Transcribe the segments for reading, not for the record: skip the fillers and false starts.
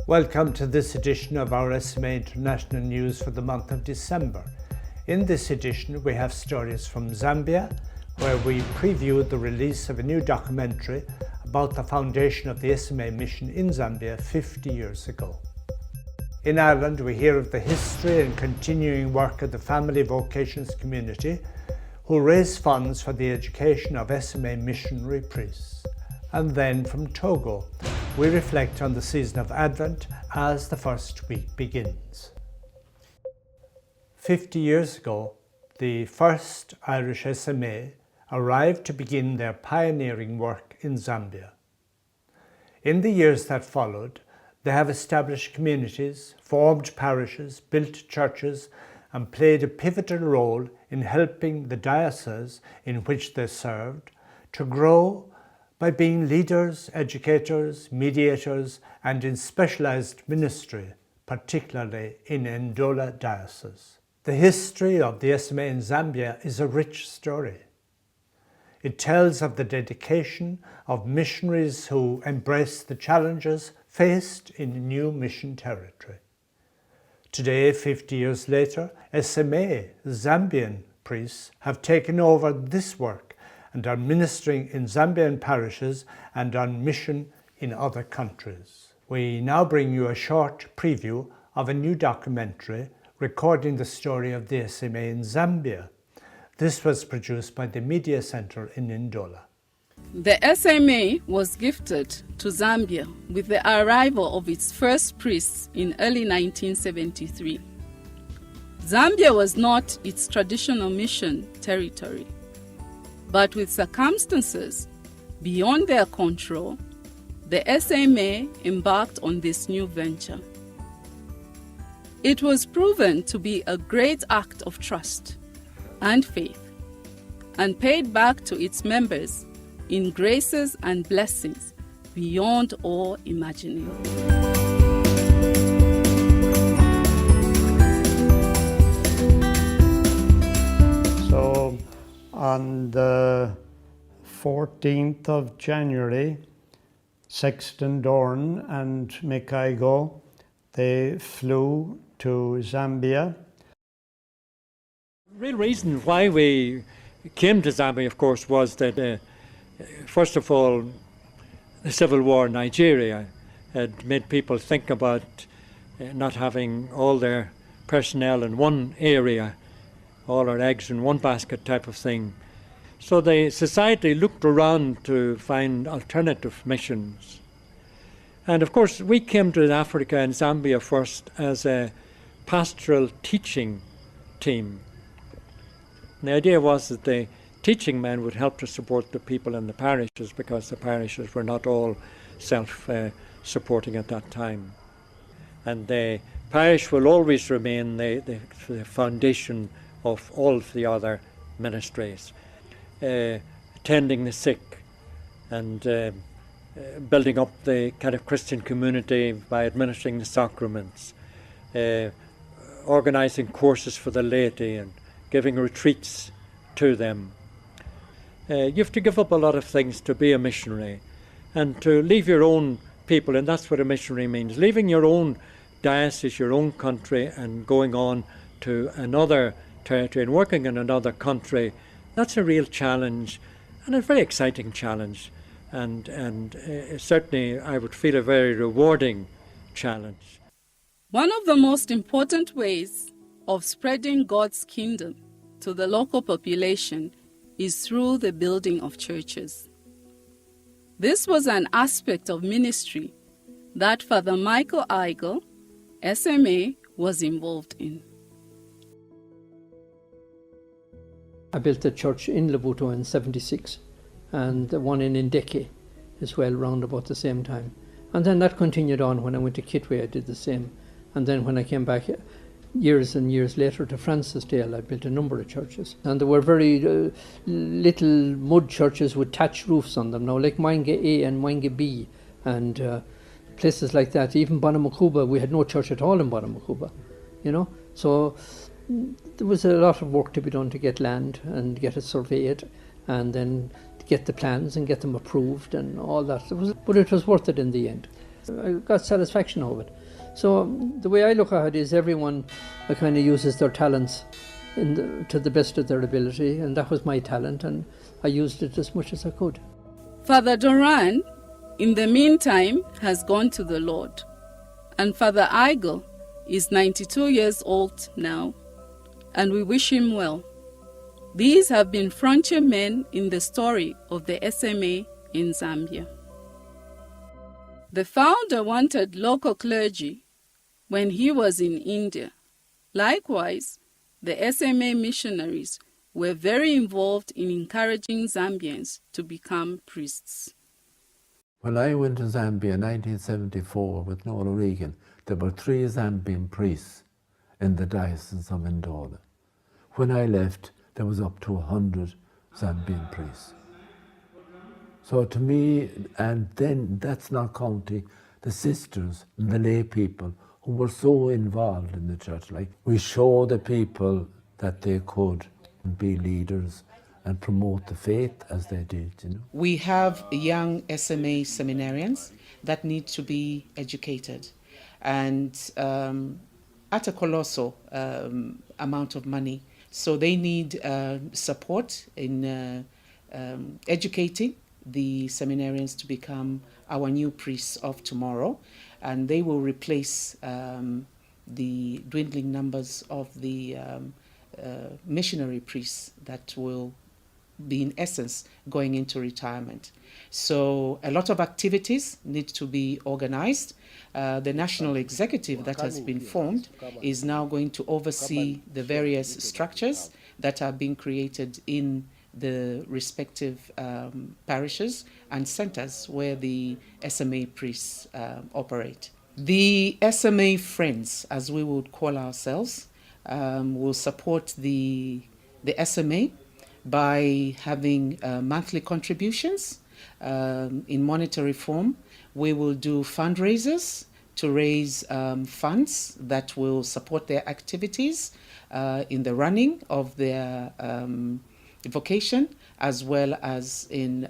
Welcome to this edition of our SMA International News for the month of December. In this edition we have stories from Zambia, where we previewed the release of a new documentary about the foundation of the SMA mission in Zambia 50 years ago. In Ireland we hear of the history and continuing work of the Family Vocations community, who raise funds for the education of SMA missionary priests. And then from Togo, we reflect on the season of Advent as the first week begins. 50 years ago, the first Irish SMA arrived to begin their pioneering work in Zambia. In the years that followed, they have established communities, formed parishes, built churches, and played a pivotal role in helping the diocese in which they served to grow by being leaders, educators, mediators, and in specialized ministry, particularly in Ndola Diocese. The history of the SMA in Zambia is a rich story. It tells of the dedication of missionaries who embraced the challenges faced in new mission territory. Today, 50 years later, SMA, Zambian priests, have taken over this work and are ministering in Zambian parishes and on mission in other countries. We now bring you a short preview of a new documentary recording the story of the SMA in Zambia. This was produced by the Media Centre in Ndola. The SMA was gifted to Zambia with the arrival of its first priests in early 1973. Zambia was not its traditional mission territory, but with circumstances beyond their control, the SMA embarked on this new venture. It was proven to be a great act of trust and faith, and paid back to its members in graces and blessings beyond all imagining. So on the 14th of January, Sexton Dorn and Mikaigo, they flew to Zambia. The real reason why we came to Zambia, of course, was that first of all, the civil war in Nigeria had made people think about not having all their personnel in one area, all our eggs in one basket type of thing. So the society looked around to find alternative missions. And of course, we came to Africa and Zambia first as a pastoral teaching team. And the idea was that the teaching men would help to support the people in the parishes, because the parishes were not all self-supporting at that time. And the parish will always remain the foundation of all of the other ministries. Attending the sick and building up the kind of Christian community by administering the sacraments, organising courses for the laity and giving retreats to them. You have to give up a lot of things to be a missionary, and to leave your own people, and that's what a missionary means, leaving your own diocese, your own country, and going on to another territory and working in another country. That's a real challenge, and a very exciting challenge, and certainly I would feel a very rewarding challenge. One of the most important ways of spreading God's kingdom to the local population is through the building of churches. This was an aspect of ministry that Father Michael Eigel, SMA, was involved in. I built a church in Labuto in '76, and one in Ndeke as well, round about the same time. And then that continued on. When I went to Kitwe, I did the same. And then when I came back years and years later to Francisdale, I built a number of churches. And there were very little mud churches with thatched roofs on them now, like Moinge A and Moinge B, and places like that. Even Bonamakuba, we had no church at all in Bonamakuba, you know. So there was a lot of work to be done to get land and get it surveyed, and then get the plans and get them approved and all that. But it was worth it in the end. I got satisfaction out of it. So the way I look at it is everyone kind of uses their talents to the best of their ability, and that was my talent, and I used it as much as I could. Father Doran, in the meantime, has gone to the Lord, and Father Igel is 92 years old now, and we wish him well. These have been frontier men in the story of the SMA in Zambia. The founder wanted local clergy when he was in India. Likewise, the SMA missionaries were very involved in encouraging Zambians to become priests. When I went to Zambia in 1974 with Noel O'Regan, there were 3 Zambian priests in the diocese of Ndola. When I left, there was up to 100 Zambian priests. So to me, and then that's not counting the sisters and the lay people who were so involved in the church. Like, we show the people that they could be leaders and promote the faith as they did, you know. We have young SMA seminarians that need to be educated, and at a colossal amount of money. So they need support in educating the seminarians to become our new priests of tomorrow, and they will replace the dwindling numbers of the missionary priests that will be, in essence, going into retirement. So a lot of activities need to be organized. The national executive that has been formed is now going to oversee the various structures that are being created in the respective parishes and centers where the SMA priests operate. The SMA Friends, as we would call ourselves, will support the SMA by having monthly contributions in monetary form. We will do fundraisers to raise funds that will support their activities in the running of their vocation, as well as in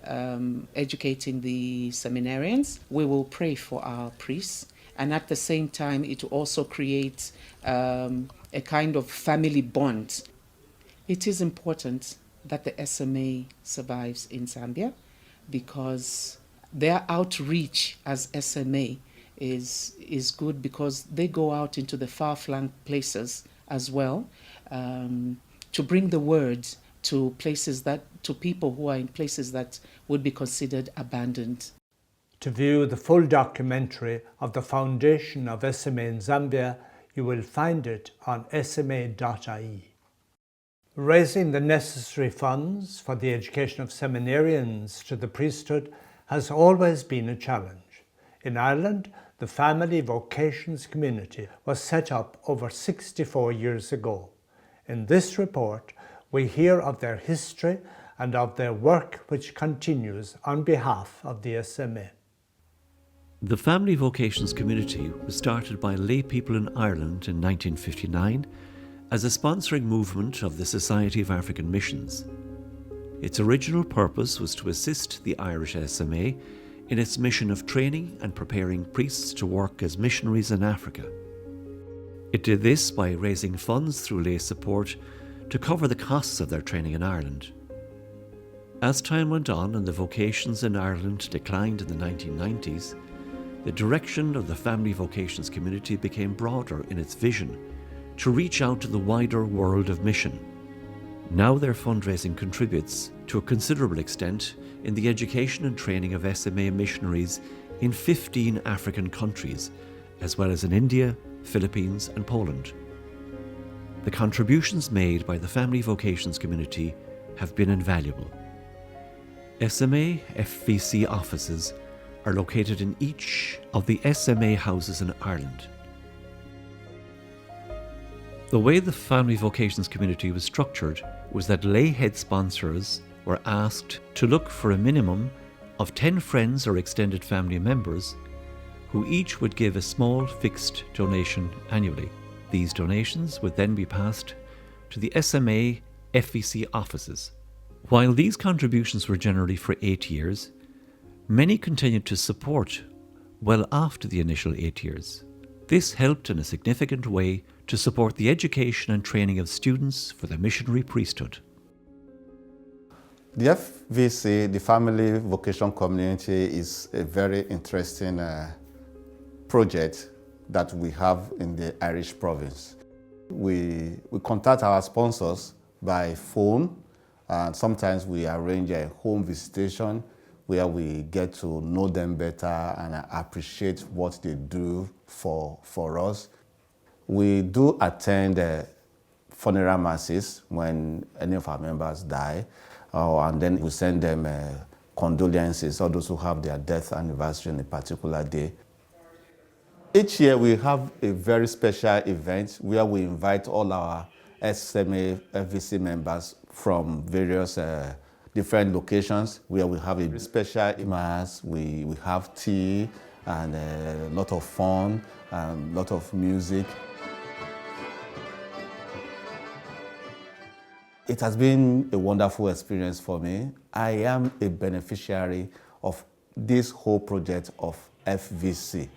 educating the seminarians. We will pray for our priests, and at the same time it also creates a kind of family bond. It is important that the SMA survives in Zambia, because their outreach as SMA is good, because they go out into the far-flung places as well, to bring the word to people who are in places that would be considered abandoned. To view the full documentary of the foundation of SMA in Zambia, you will find it on sma.ie. Raising the necessary funds for the education of seminarians to the priesthood has always been a challenge. In Ireland, the Family Vocations Community was set up over 64 years ago. In this report, we hear of their history and of their work which continues on behalf of the SMA. The Family Vocations Community was started by lay people in Ireland in 1959 as a sponsoring movement of the Society of African Missions. Its original purpose was to assist the Irish SMA in its mission of training and preparing priests to work as missionaries in Africa. It did this by raising funds through lay support to cover the costs of their training in Ireland. As time went on and the vocations in Ireland declined in the 1990s, the direction of the Family Vocations Community became broader in its vision to reach out to the wider world of mission. Now their fundraising contributes to a considerable extent in the education and training of SMA missionaries in 15 African countries, as well as in India, Philippines and Poland. The contributions made by the Family Vocations Community have been invaluable. SMA FVC offices are located in each of the SMA houses in Ireland. The way the Family Vocations Community was structured was that lay head sponsors were asked to look for a minimum of 10 friends or extended family members who each would give a small fixed donation annually. These donations would then be passed to the SMA FVC offices. While these contributions were generally for 8 years, many continued to support well after the initial 8 years. This helped in a significant way to support the education and training of students for the missionary priesthood. The FVC, the Family Vocation Community, is a very interesting project that we have in the Irish province. We contact our sponsors by phone, and sometimes we arrange a home visitation where we get to know them better and appreciate what they do for us. We do attend funeral masses when any of our members die, and then we send them condolences, all those who have their death anniversary on a particular day. Each year we have a very special event where we invite all our SMA FVC members from various different locations where we have a special mass, we have tea and a lot of fun, a lot of music. It has been a wonderful experience for me. I am a beneficiary of this whole project of FVC.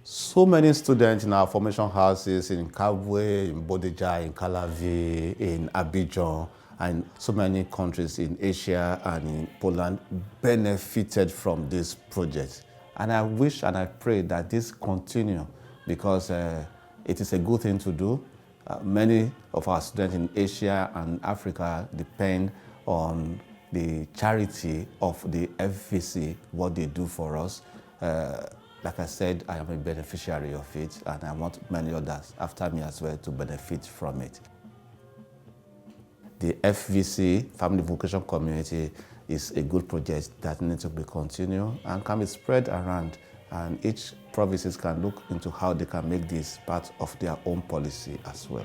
So many students in our formation houses in Kabwe, in Bodija, in Calavi, in Abidjan, and so many countries in Asia and in Poland benefited from this project. And I wish and I pray that this continue because it is a good thing to do. Many of our students in Asia and Africa depend on the charity of the FVC, what they do for us. Like I said, I am a beneficiary of it, and I want many others after me as well to benefit from it. The FVC, Family Vocation Community, is a good project that needs to be continued and can be spread around, and each provinces can look into how they can make this part of their own policy as well.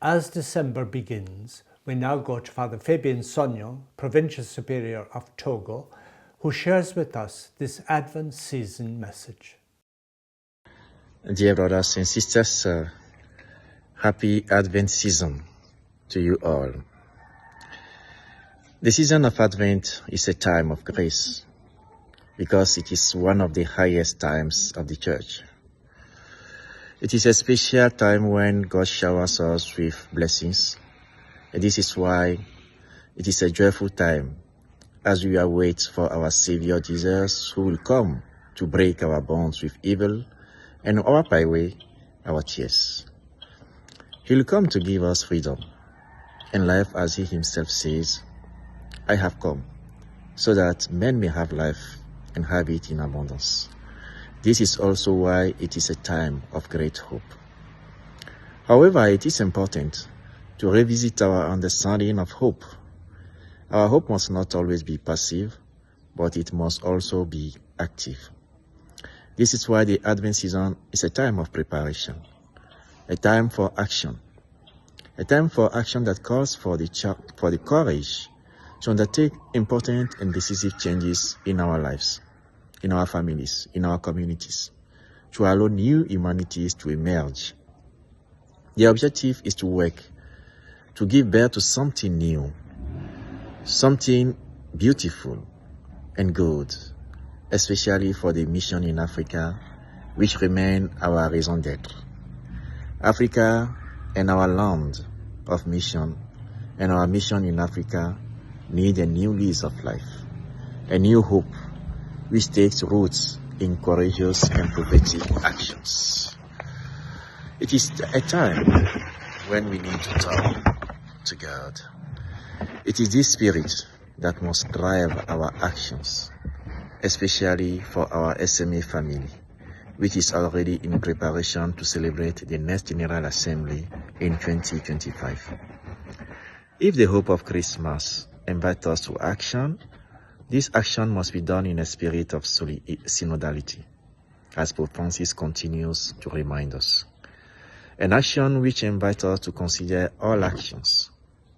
As December begins, we now go to Father Fabien Sogno, Provincial Superior of Togo, who shares with us this Advent season message. Dear brothers and sisters, happy Advent season to you all. The season of Advent is a time of grace because it is one of the highest times of the Church. It is a special time when God showers us with blessings, and this is why it is a joyful time as we await for our Savior Jesus, who will come to break our bonds with evil and wipe away our tears. He will come to give us freedom and life, as he himself says, I have come so that men may have life and have it in abundance. This is also why it is a time of great hope. However, it is important to revisit our understanding of hope. Our hope must not always be passive, but it must also be active. This is why the Advent season is a time of preparation, a time for action, a time for action that calls for the courage to undertake important and decisive changes in our lives, in our families, in our communities, to allow new humanities to emerge. The objective is to work to give birth to something new, something beautiful and good, especially for the mission in Africa, which remain our raison d'être. Africa and our land of mission and our mission in Africa need a new lease of life, a new hope which takes roots in courageous and prophetic actions. It is a time when we need to turn to God. It is this spirit that must drive our actions, especially for our SMA family, which is already in preparation to celebrate the next General Assembly in 2025. If the hope of Christmas invites us to action, this action must be done in a spirit of synodality, as Pope Francis continues to remind us. An action which invites us to consider all actions,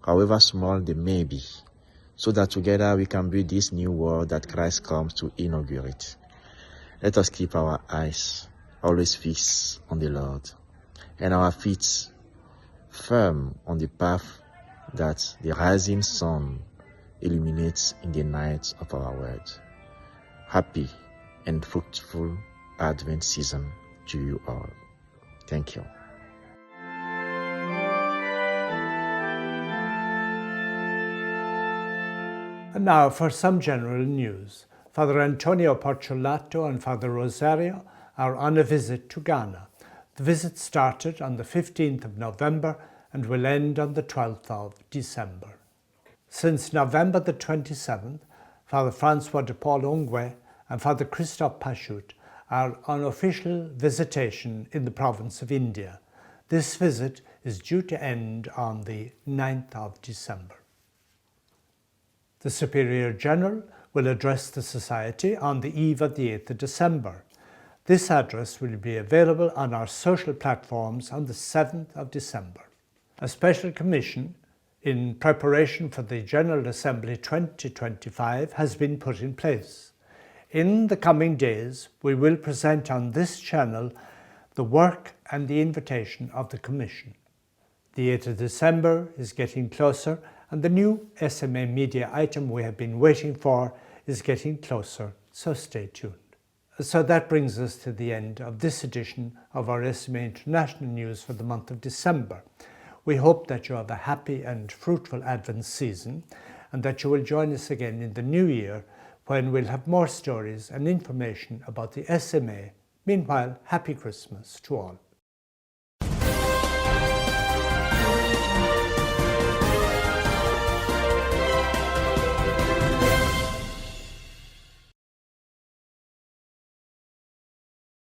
however small they may be, so that together we can build this new world that Christ comes to inaugurate. Let us keep our eyes always fixed on the Lord and our feet firm on the path that the rising sun illuminates in the night of our world. Happy and fruitful Advent season to you all. Thank you. And now for some general news. Father Antonio Porciolato and Father Rosario are on a visit to Ghana. The visit started on the 15th of November and will end on the 12th of December. Since November the 27th, Father Francois de Paul Ongwe and Father Christophe Pachut are on official visitation in the province of India. This visit is due to end on the 9th of December. The Superior General will address the Society on the eve of the 8th of December. This address will be available on our social platforms on the 7th of December. A special commission in preparation for the General Assembly 2025 has been put in place. In the coming days, we will present on this channel the work and the invitation of the Commission. The 8th of December is getting closer, and the new SMA media item we have been waiting for is getting closer, so stay tuned. So that brings us to the end of this edition of our SMA International News for the month of December. We hope that you have a happy and fruitful Advent season and that you will join us again in the new year when we'll have more stories and information about the SMA. Meanwhile, happy Christmas to all.